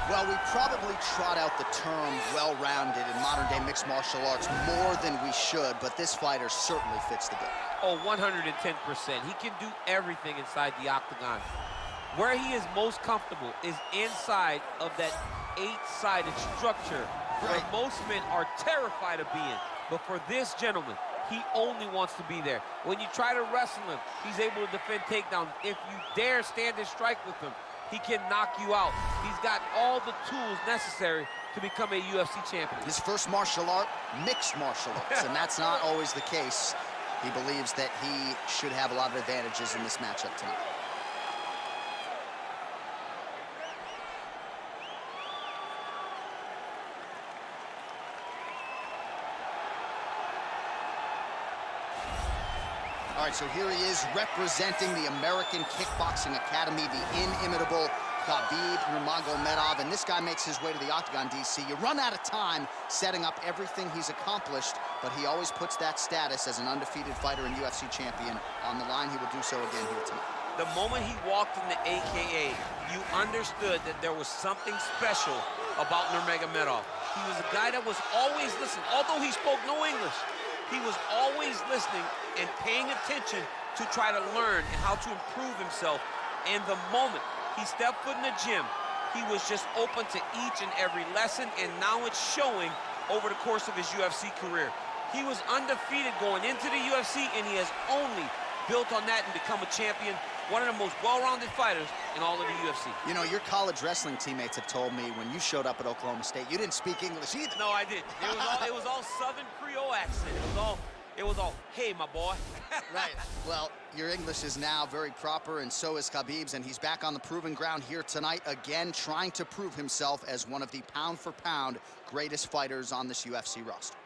Well, we probably trot out the term well-rounded in modern-day mixed martial arts more than we should, but this fighter certainly fits the bill. Oh, 110%. He can do everything inside the octagon. Where he is most comfortable is inside of that 8-sided structure where most men are terrified of being. But for this gentleman, he only wants to be there. When you try to wrestle him, he's able to defend takedowns. If you dare stand and strike with him, he can knock you out. He's got all the tools necessary to become a UFC champion. His first martial art, mixed martial arts, and that's not always the case. He believes that he should have a lot of advantages in this matchup tonight. All right, so here he is representing the American Kickboxing Academy, the inimitable Khabib Nurmagomedov, and this guy makes his way to the octagon, DC. You run out of time setting up everything he's accomplished, but he always puts that status as an undefeated fighter and UFC champion on the line. He will do so again here tonight. The moment he walked in the AKA, you understood that there was something special about Nurmagomedov. He was a guy that was always listening. Although he spoke no English, he was always listening and paying attention to try to learn and how to improve himself. And the moment he stepped foot in the gym, he was just open to each and every lesson, and now it's showing over the course of his UFC career. He was undefeated going into the UFC, and he has only built on that and become a champion, one of the most well-rounded fighters in all of the UFC. You know, your college wrestling teammates have told me when you showed up at Oklahoma State, you didn't speak English either. No, I didn't. It was all Southern Creole accent. It was all, hey, my boy. Right. Well, your English is now very proper, and so is Khabib's, and he's back on the proving ground here tonight, again, trying to prove himself as one of the pound-for-pound greatest fighters on this UFC roster.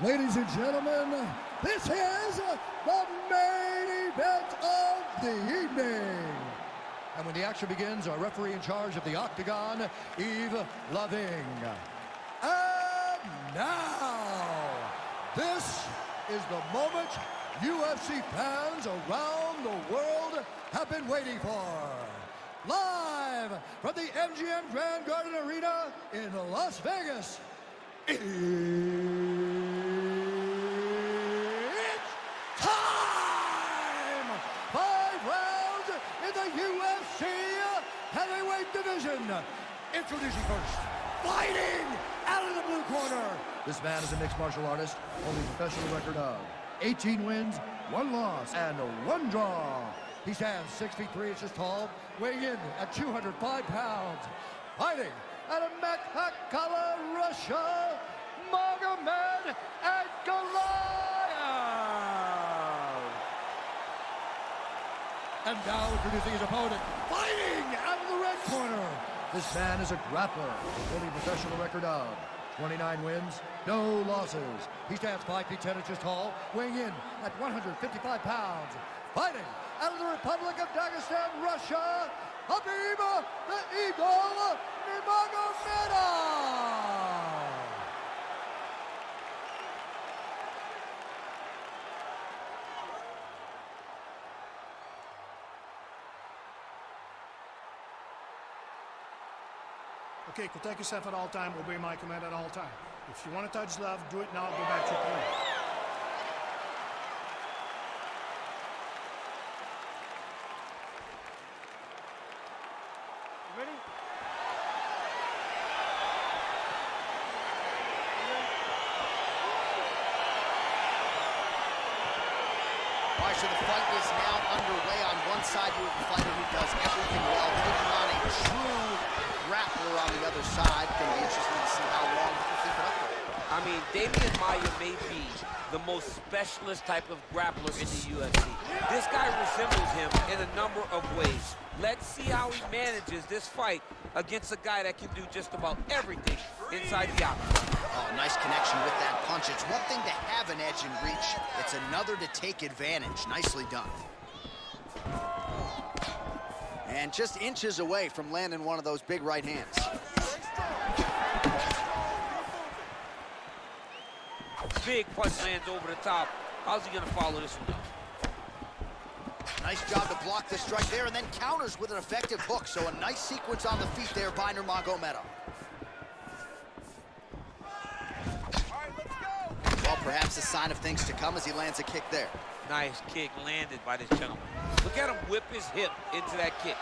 Ladies and gentlemen, this is the main event of the evening. And when the action begins, our referee in charge of the octagon, Yves Loving. And now, this is the moment UFC fans around the world have been waiting for. Live from the MGM Grand Garden Arena in Las Vegas, it's time! 5 rounds in the UFC heavyweight division. Introducing first, fighting out of the blue corner. This man is a mixed martial artist, holding a professional record of 18 wins, 1 loss, and 1 draw. He stands 6 feet 3 inches tall, weighing in at 205 pounds. Fighting out of Ankalaev, Russia, Magomed Ankalaev. And now introducing his opponent, fighting out of the red corner. This man is a grappler, holding a professional record of 29 wins, no losses. He stands 5 feet 10 inches tall, weighing in at 155 pounds. Fighting out of the Republic of Dagestan, Russia, Khabib the Eagle Nurmagomedov. Okay, protect yourself at all time, obey my command at all time. If you want to touch love, do it now, go back to your corner. Ready? All right, so the fight is now underway. On one side, you have a fighter who does everything well, taking on a true grappler on the other side. Going to be interesting to see how long he can keep it up there. I mean, Damian Maia may be the most specialist type of grappler in the UFC. This guy resembles him in a number of ways. Let's see how he manages this fight against a guy that can do just about everything inside the octagon. Oh, nice connection with that punch. It's one thing to have an edge and reach. It's another to take advantage. Nicely done. And just inches away from landing one of those big right hands. Big punch lands over the top. How's he gonna follow this one up? Nice job to block the strike there, and then counters with an effective hook. So a nice sequence on the feet there by Nurmagomedov. Well, perhaps a sign of things to come as he lands a kick there. Nice kick landed by this gentleman. Look at him whip his hip into that kick.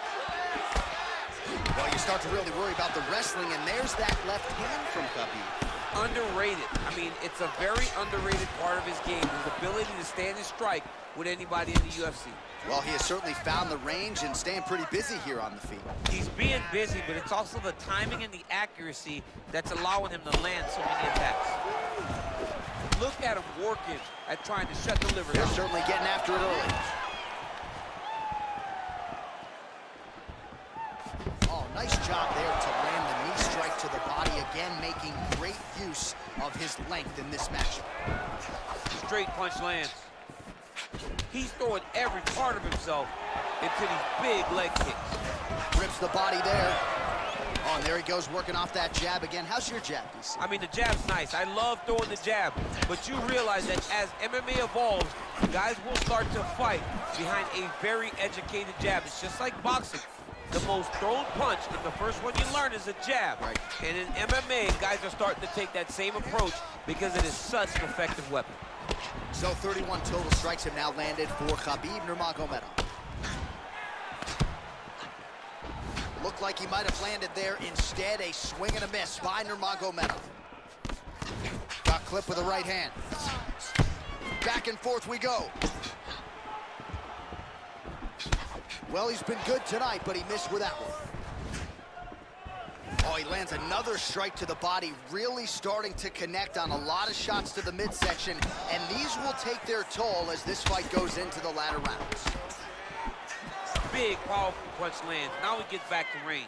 Well, you start to really worry about the wrestling, and there's that left hand from Khabib. Underrated. I mean, it's a very underrated part of his game, his ability to stand and strike with anybody in the UFC. Well, he has certainly found the range and staying pretty busy here on the feet. He's being busy, but it's also the timing and the accuracy that's allowing him to land so many attacks. Look at him working at trying to shut the liver down. They're certainly getting after it early. Oh, nice job there to land the knee strike to the body, again making great use of his length in this match. Straight punch lands. He's throwing every part of himself into these big leg kicks. Rips the body there. Oh, and there he goes, working off that jab again. How's your jab, DC? I mean, the jab's nice. I love throwing the jab, but you realize that as MMA evolves, guys will start to fight behind a very educated jab. It's just like boxing. The most thrown punch, and the first one you learn is a jab. Right. And in MMA, guys are starting to take that same approach because it is such an effective weapon. So 31 total strikes have now landed for Khabib Nurmagomedov. Looked like he might have landed there. Instead, a swing and a miss by Nurmagomedov. Got clipped with the right hand. Back and forth we go. Well, he's been good tonight, but he missed with that one. Oh, he lands another strike to the body, really starting to connect on a lot of shots to the midsection, and these will take their toll as this fight goes into the latter rounds. Big, powerful punch lands. Now he gets back to range.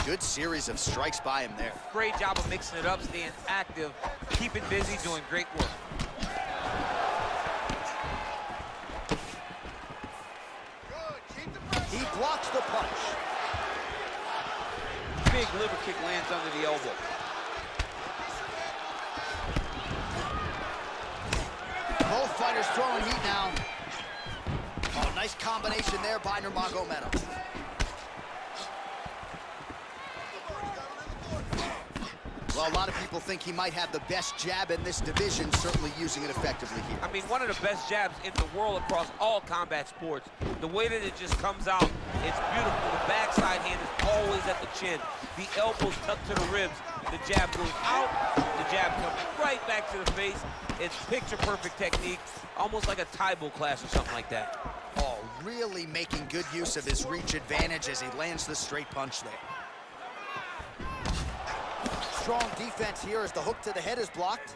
Good series of strikes by him there. Great job of mixing it up, staying active, keeping busy, doing great work. He blocks the punch. Big liver kick lands under the elbow. Both fighters throwing heat now. Oh, nice combination there by Nurmagomedov. Well, a lot of people think he might have the best jab in this division, certainly using it effectively here. I mean, one of the best jabs in the world across all combat sports. The way that it just comes out, it's beautiful. The backside hand is always at the chin. The elbows tucked to the ribs. The jab goes out, the jab comes right back to the face. It's picture-perfect technique, almost like a Taibo class or something like that. Oh, really making good use of his reach advantage as he lands the straight punch there. Strong defense here as the hook to the head is blocked.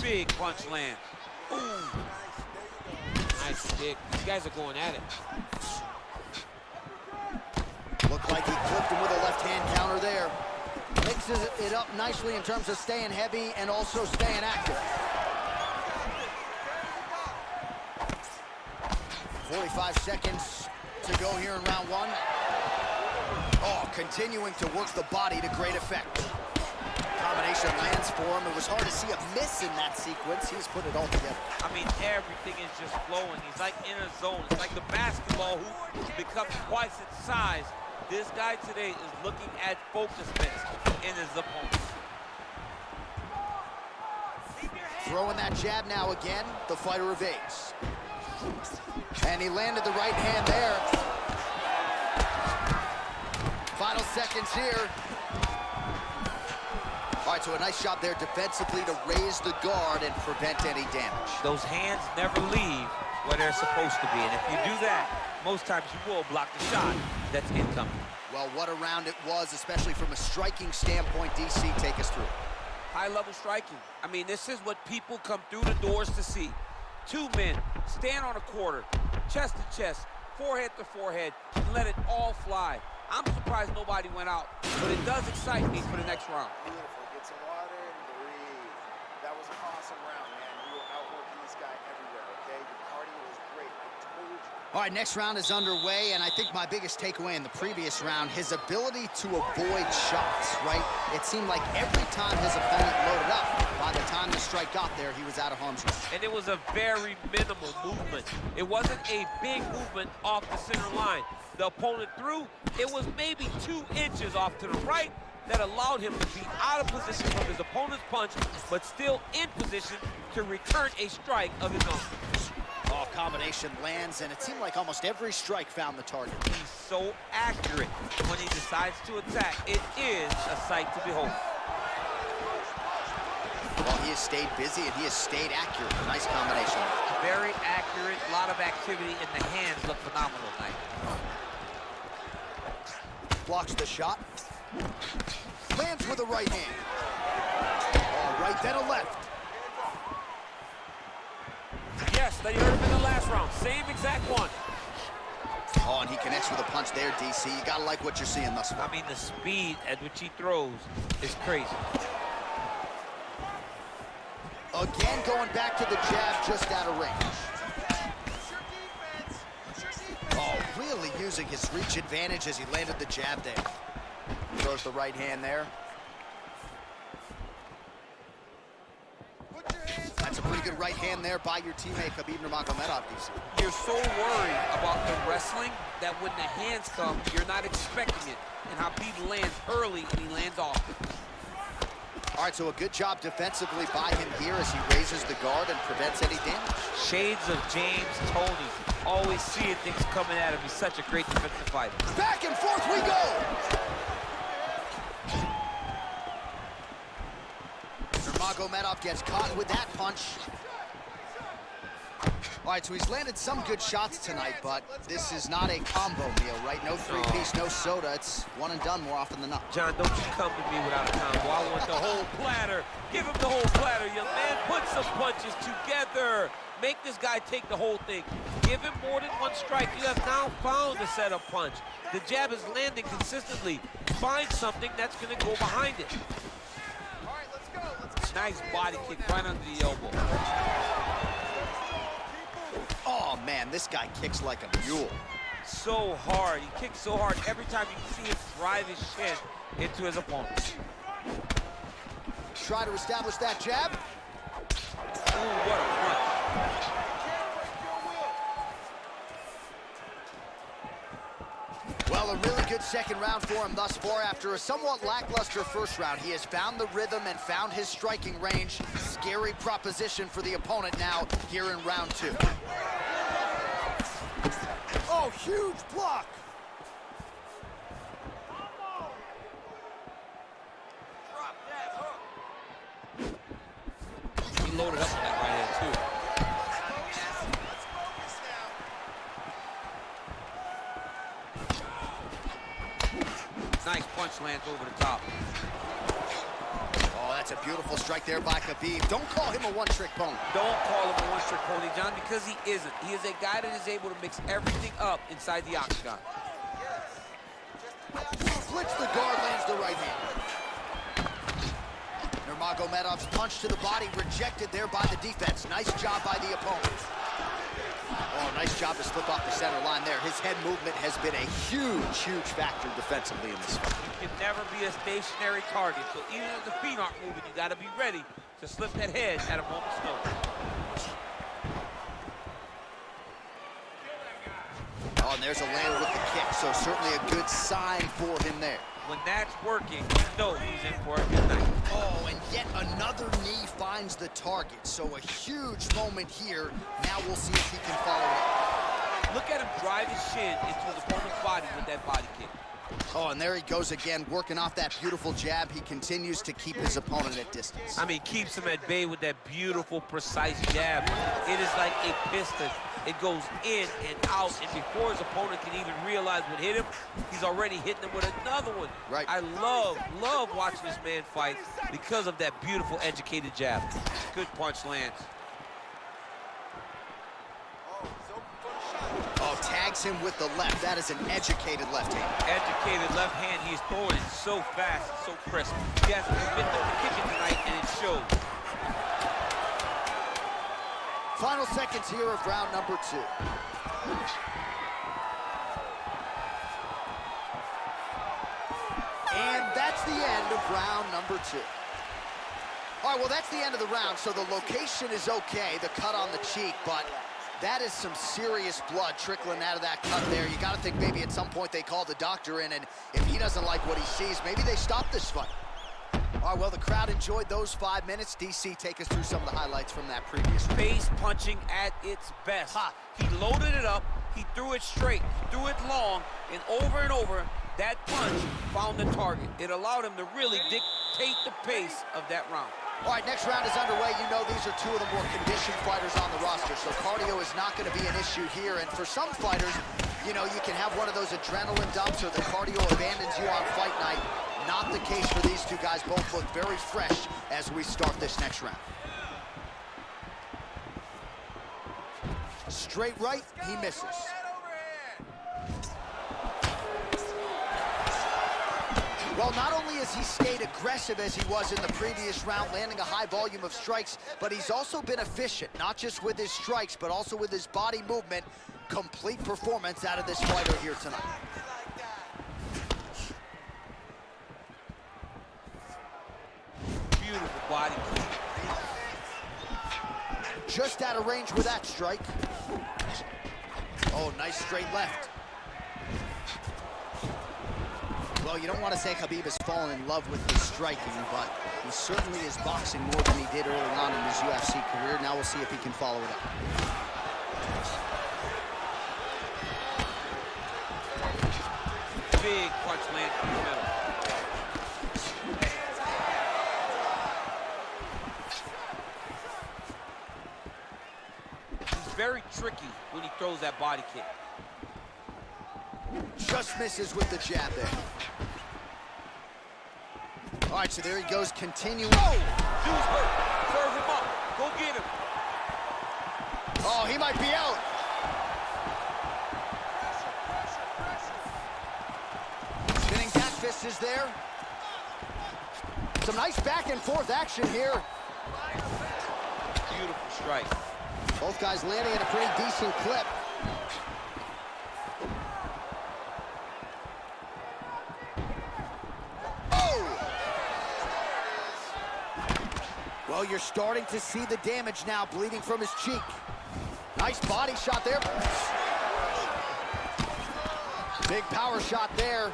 Big punch lands. Ooh. Nice kick. These guys are going at it. Looked like he clipped him with a left hand counter there. Mixes it up nicely in terms of staying heavy and also staying active. 45 seconds to go here in round one. Oh, continuing to work the body to great effect. Combination lands for him. It was hard to see a miss in that sequence. He's put it all together. I mean, everything is just flowing. He's like in a zone. It's like the basketball hoop becomes twice its size. This guy today is looking at focus mitts in his opponent. Throwing that jab now again. The fighter evades. And he landed the right hand there. Final seconds here. All right, so a nice job there defensively to raise the guard and prevent any damage. Those hands never leave where they're supposed to be. And if you do that, most times you will block the shot that's incoming. Well, what a round it was, especially from a striking standpoint. DC, take us through. High-level striking. I mean, this is what people come through the doors to see. Two men stand on a quarter, chest to chest, forehead to forehead, and let it all fly. I'm surprised nobody went out, but it does excite me for the next round. Beautiful. Get some water and breathe. That was an awesome round, man. You were outworking this guy everywhere, okay? Your cardio was great. I told you. All right, next round is underway, and I think my biggest takeaway in the previous round, his ability to avoid shots, right? It seemed like every time his opponent loaded up, by the time the strike got there, he was out of harm's reach. And it was a very minimal movement. It wasn't a big movement off the center line. The opponent threw, it was maybe 2 inches off to the right that allowed him to be out of position from his opponent's punch, but still in position to return a strike of his own. Oh, combination lands, and it seemed like almost every strike found the target. He's so accurate when he decides to attack. It is a sight to behold. Well, he has stayed busy, and he has stayed accurate. Nice combination. Very accurate, a lot of activity, and the hands look phenomenal tonight. Blocks the shot. Lands with a right hand. Oh, right, then a left. Yes, that you heard him in the last round. Same exact one. Oh, and he connects with a punch there, DC. You gotta like what you're seeing thus far. I mean, the speed at which he throws is crazy. Again, going back to the jab, just out of range. Oh, really using his reach advantage as he landed the jab there. Throws the right hand there. That's a pretty good right hand there by your teammate, Khabib Nurmagomedov, DC. You're so worried about the wrestling that when the hands come, you're not expecting it. And Khabib lands early and he lands often. All right, so a good job defensively by him here as he raises the guard and prevents any damage. Shades of James Toney. Always seeing things coming at him. He's such a great defensive fighter. Back and forth we go! Nurmagomedov gets caught with that punch. All right, so he's landed some good shots tonight, but this is not a combo meal, right? No three-piece, no soda. It's one and done more often than not. John, don't you come to me without a combo. I want the whole platter. Give him the whole platter, young man. Put some punches together. Make this guy take the whole thing. Give him more than one strike. You have now found the setup punch. The jab is landing consistently. Find something that's going to go behind it. All right, let's go. Let's go. Nice body kick right under the elbow. Oh, man, this guy kicks like a mule. So hard. He kicks so hard. Every time you can see him drive his shin into his opponent. Try to establish that jab. Ooh, what a punch. Well, a really good second round for him thus far. After a somewhat lackluster first round, he has found the rhythm and found his striking range. Scary proposition for the opponent now here in round 2. Oh, huge block. Drop that hook. He loaded up with that right hand, too. Let's focus now. Nice punch lands over the top. Oh, that's a beautiful strike there by Khabib. Don't call him a one-trick pony. Don't call him a one-trick pony, John, because he isn't. He is a guy that is able to mix everything up inside the octagon. Flips the guard, lands the right hand. Nurmagomedov's punch to the body rejected there by the defense. Nice job by the opponent. Oh, nice job to slip off the center line there. His head movement has been a huge, huge factor defensively in this fight. You can never be a stationary target, so even if the feet aren't moving, you got to be ready to slip that head at a moment's notice. Oh, and there's a land with the kick, so certainly a good sign for him there. When that's working, you know he's in for a good night. Oh, and yet another knee finds the target, so a huge moment here. Now we'll see if he can follow up. Look at him drive his shin into his opponent's body with that body kick. Oh, and there he goes again, working off that beautiful jab. He continues to keep his opponent at distance. I mean, keeps him at bay with that beautiful, precise jab. It is like a piston. It goes in and out, and before his opponent can even realize what hit him, he's already hitting him with another one. Right. I love watching this man fight because of that beautiful, educated jab. Good punch lands. Oh, tags him with the left. That is an educated left hand. Educated left hand. He's throwing it so fast, so crisp. He has commitment to kicking tonight, and it shows. Final seconds here of round number 2. And that's the end of round number 2. All right, well, that's the end of the round, so the location is okay, the cut on the cheek, but that is some serious blood trickling out of that cut there. You got to think maybe at some point they call the doctor in, and if he doesn't like what he sees, maybe they stop this fight. All right, well, the crowd enjoyed those 5 minutes. DC, take us through some of the highlights from that previous round. Face punching at its best. He loaded it up, he threw it straight, threw it long, and over, that punch found the target. It allowed him to really dictate the pace of that round. All right, next round is underway. You know these are two of the more conditioned fighters on the roster, so cardio is not going to be an issue here. And for some fighters, you know, you can have one of those adrenaline dumps or the cardio abandons you on fight night. Not the case for these two guys. Both look very fresh as we start this next round. Straight right, he misses. Well, not only has he stayed aggressive as he was in the previous round, landing a high volume of strikes, but he's also been efficient, not just with his strikes, but also with his body movement. Complete performance out of this fighter here tonight. Beautiful body. Just out of range with that strike. Oh, nice straight left. Well, you don't want to say Khabib has fallen in love with his striking, but he certainly is boxing more than he did early on in his UFC career. Now we'll see if he can follow it up. Big punch lands in the middle. He's very tricky when he throws that body kick. Just misses with the jab there. All right, so there he goes, continuing. Whoa! Dude's hurt. Serve him up. Go get him. Oh, he might be out. Spinning back fist is there. Some nice back and forth action here. Beautiful strike. Both guys landing at a pretty decent clip. Well, you're starting to see the damage now, bleeding from his cheek. Nice body shot there. Big power shot there.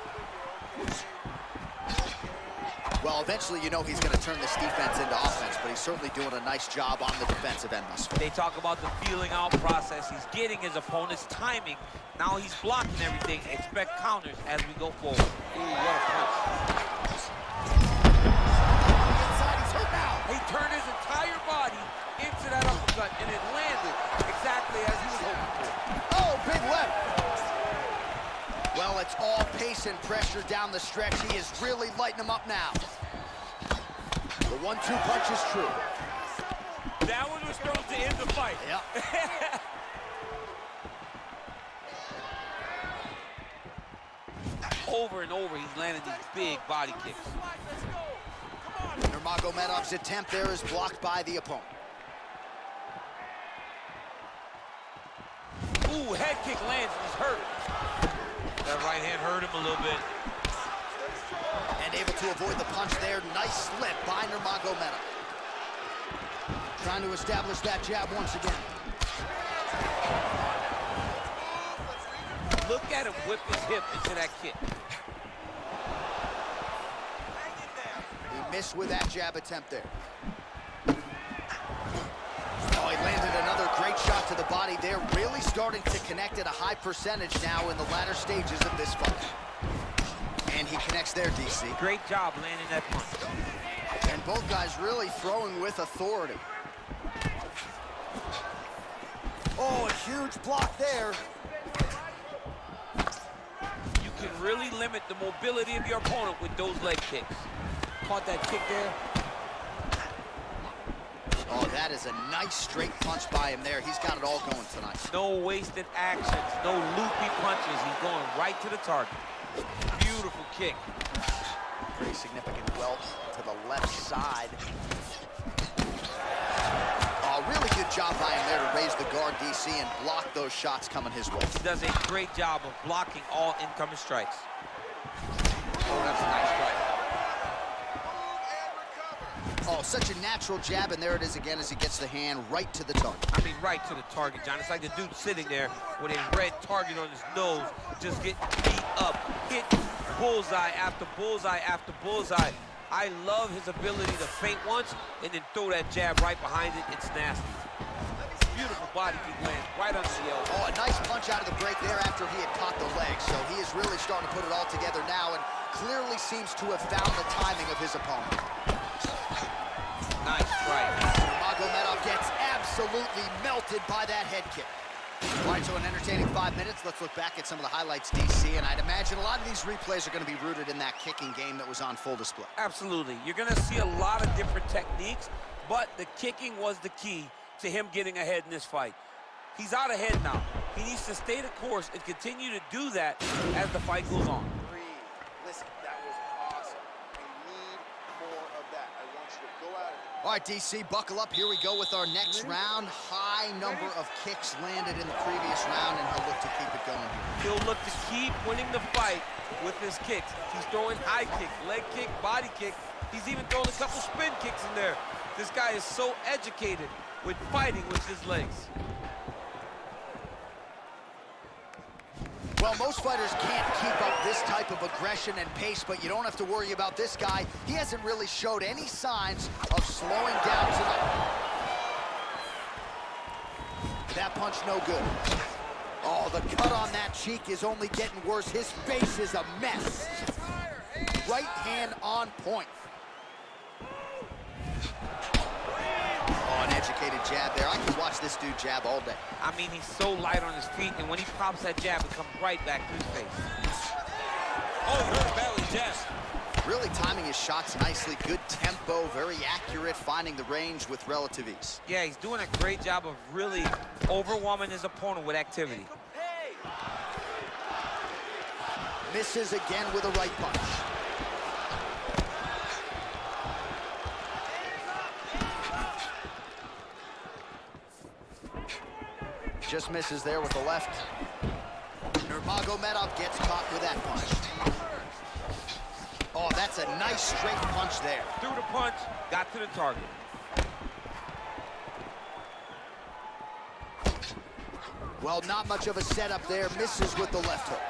Well, eventually, you know he's going to turn this defense into offense, but he's certainly doing a nice job on the defensive end thus far. They talk about the feeling out process. He's getting his opponent's timing. Now he's blocking everything. Expect counters as we go forward. Ooh, what a punch. He turned his entire body into that uppercut, and it landed exactly as he was hoping for. Oh, big left. Well, it's all pace and pressure down the stretch. He is really lighting him up now. The 1-2 punch is true. That one was thrown to end the fight. Yeah. Over and over, he's landing these big body kicks. Nurmagomedov's attempt there is blocked by the opponent. Ooh, head kick lands, he's hurt. That right hand hurt him a little bit. And able to avoid the punch there. Nice slip by Nurmagomedov. Trying to establish that jab once again. Look at him whip his hip into that kick. He missed with that jab attempt there. Oh, he landed another great shot to the body there. Really starting to connect at a high percentage now in the latter stages of this fight. And he connects there, DC. Great job landing that punch. And both guys really throwing with authority. Oh, a huge block there. You can really limit the mobility of your opponent with those leg kicks. Caught that kick there. Oh, that is a nice straight punch by him there. He's got it all going tonight. No wasted actions, no loopy punches. He's going right to the target. Beautiful kick. Pretty significant welt to the left side. Oh, really good job by him there to raise the guard, DC, and block those shots coming his way. He does a great job of blocking all incoming strikes. Oh, that's a nice strike. Oh, such a natural jab, and there it is again as he gets the hand right to the target. I mean, right to the target, John. It's like the dude sitting there with a red target on his nose, just getting beat up, hit bullseye after bullseye after bullseye. I love his ability to feint once and then throw that jab right behind it. It's nasty. Beautiful body kick lands right under the elbow. Oh, a nice punch out of the break there after he had caught the leg. So he is really starting to put it all together now and clearly seems to have found the timing of his opponent. Nice strike. Nurmagomedov gets absolutely melted by that head kick. All right, so an entertaining 5 minutes. Let's look back at some of the highlights, DC, and I'd imagine a lot of these replays are going to be rooted in that kicking game that was on full display. Absolutely. You're going to see a lot of different techniques, but the kicking was the key to him getting ahead in this fight. He's out ahead now. He needs to stay the course and continue to do that as the fight goes on. Listen, that was awesome. I need more of that. I want you to go out and... All right, DC, buckle up. Here we go with our next round. High number of kicks landed in the previous round, and he'll look to keep it going here. He'll look to keep winning the fight with his kicks. He's throwing high kick, leg kick, body kick. He's even throwing a couple spin kicks in there. This guy is so educated with fighting with his legs. Well, most fighters can't keep up this type of aggression and pace, but you don't have to worry about this guy. He hasn't really showed any signs of slowing down tonight. That punch no good. Oh, the cut on that cheek is only getting worse. His face is a mess. Right hand on point. Oh, an educated jab there. I could watch this dude jab all day. I mean, he's so light on his feet, and when he pops that jab, it comes right back to his face. Oh, he hurt badly, jab. Really timing his shots nicely. Good tempo, very accurate, finding the range with relative ease. Yeah, he's doing a great job of really overwhelming his opponent with activity. Misses again with a right punch. Just misses there with the left. Nurmagomedov gets caught with that punch. Oh, that's a nice straight punch there. Threw the punch, got to the target. Well, not much of a setup there. Misses with the left hook.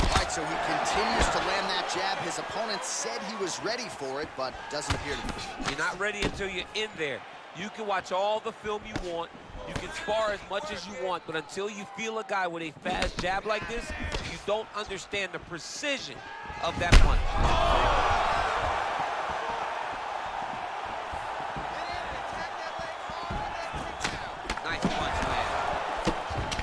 All right, so he continues to land that jab. His opponent said he was ready for it, but doesn't appear to be. You're not ready until you're in there. You can watch all the film you want. You can spar as much as you want, but until you feel a guy with a fast jab like this, you don't understand the precision of that punch. Nice punch, man.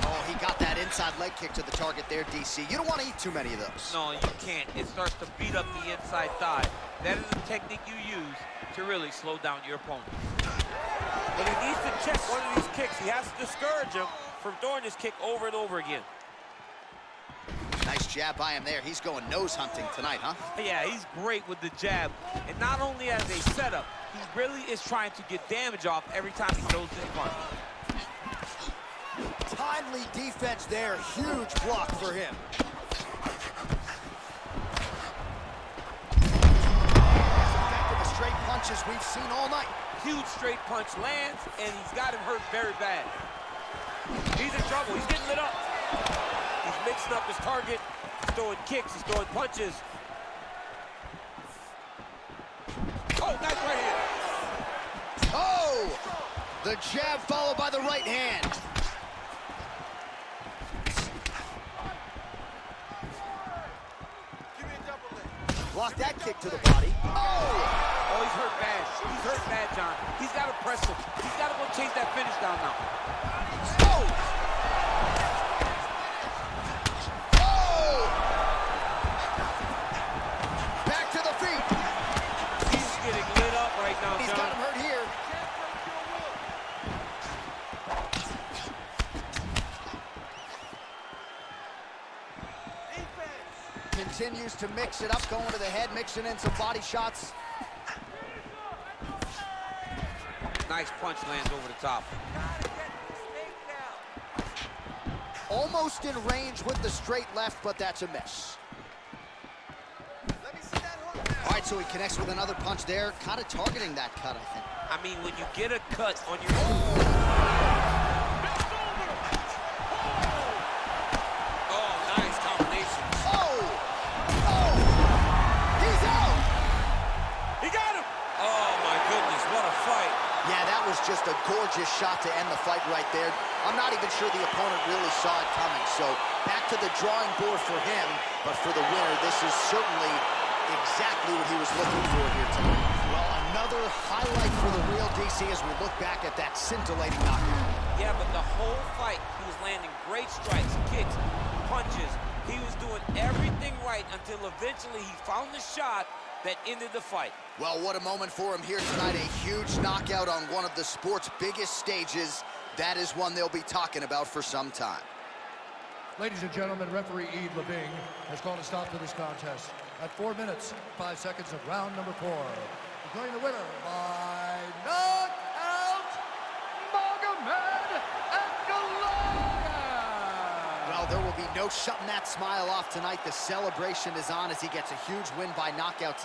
Oh, he got that inside leg kick to the target there, DC. You don't want to eat too many of those. No, you can't. It starts to beat up the inside thigh. That is a technique you use to really slow down your opponent. But he needs to check one of these kicks. He has to discourage him from throwing this kick over and over again. Nice jab by him there. He's going nose hunting tonight, huh? Yeah, he's great with the jab. And not only as a setup, he really is trying to get damage off every time he throws this punch. Timely defense there. Huge block for him. As effective as straight punches we've seen all night. Huge straight punch lands, and he's got him hurt very bad. He's in trouble. He's getting lit up. He's mixing up his target. He's throwing kicks. He's throwing punches. Oh, nice right hand. Oh! The jab followed by the right hand. Block that kick to the body. Oh! Oh, he's hurt bad. He's hurt bad, John. He's got to press him. He's got to go chase that finish down now. Oh! Oh! Back to the feet. He's getting lit up right now, He's John. got him hurt here. Continues to mix it up, going to the head, mixing in some body shots. nice punch lands over the top. Almost in range with the straight left, but that's a miss. Let me see that hook now. All right, so he connects with another punch there, kind of targeting that cut, I think. I mean, when you get a cut on your... Oh, nice combination. Oh! Oh! He's out! He got him! Oh, my goodness, what a fight. Yeah, that was just a gorgeous shot to end the fight right there. I'm not even sure the opponent really saw it coming. So back to the drawing board for him, but for the winner, this is certainly exactly what he was looking for here tonight. Well, another highlight for the real DC as we look back at that scintillating knockout. Yeah, but the whole fight, he was landing great strikes, kicks, punches. He was doing everything right until eventually he found the shot that ended the fight. Well, what a moment for him here tonight. A huge knockout on one of the sport's biggest stages. That is one they'll be talking about for some time. Ladies and gentlemen, referee Ed Leving has called a stop to this contest at 4 minutes, 5 seconds of round number 4. Declaring the winner by knockout, Magomed Ankalaev. Well, there will be no shutting that smile off tonight. The celebration is on as he gets a huge win by knockout tonight.